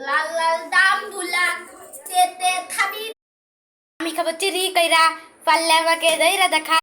লাল লাল জাম্বুরা তেতে খাবি আমি খাবো চিরি কইরা পাল্লে আমাকে দইরা দেখা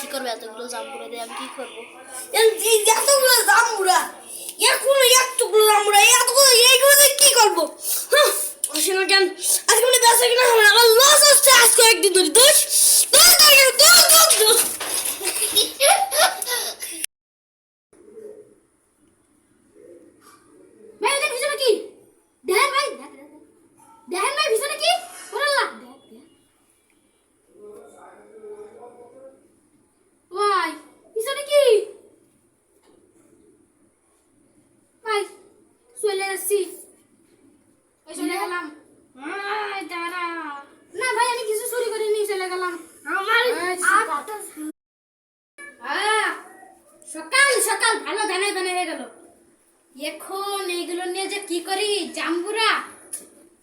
কি করবে এতগুলো জাম্বুরা দিয়ে আমি কি করবো এতগুলো জাম্বুরা এতগুলো জাম্বুরা এইগুলো দিয়ে কি করবো আসে না কেন আজকে মানে বেঁচে কিনা হবে আমার লস হচ্ছে আজ কয়েকদিন ধরে দোষ দোষ দোষ ভাই এটা ভিজে নাকি দেখেন ভাই দেখেন ভাই ভিজে নাকি ওরাল্লাহ ভাই ভিজে নাকি ভাই চলে আসছি চলে গেলাম না ভাই আমি কিছু চুরি করিনি চলে গেলাম আমার সকাল সকাল ভালো ধানে ধানে হয়ে গেল এখন এইগুলো নিয়ে যে কি করি জাম্বুরা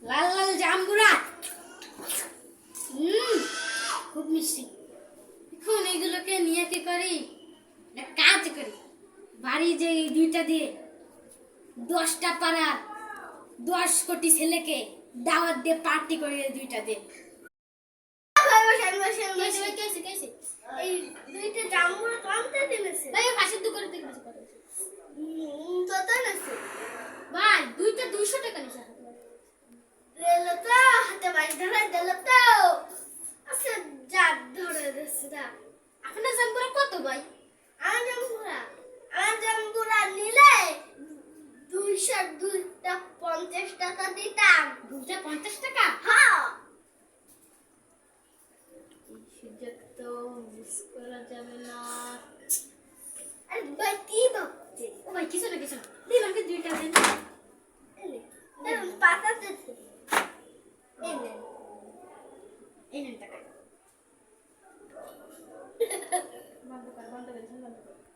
লাল লাল জাম্বুরা খুব মিষ্টি এখন এইগুলোকে নিয়ে কি করি কাজ করি বাড়ি যে দুইটা দিয়ে 10টা পাড়ার 10 কোটি ছেলেকে দাওয়াত দিয়ে পার্টি করে দুইটা দিয়ে এই দুইটা জাম্বুরা কামতে দিলেছে ভাই পাশের দোকানে থেকে কিছু করে কত আছে ভাই দুইটা 200 টাকা নিছে রেলটা হাতে বাইক ধরে দিলতো আচ্ছা যা ধরে দিছে দা আপনার জাম্বুরা কত ভাই আমার জাম্বুরা নিলে 202টা 50 টাকা দিতাম 250 টাকা হ্যাঁ সুযোগ তো মিস করা যাবে না আরে ভাই কি ভাবছে ও ভাই কিছু না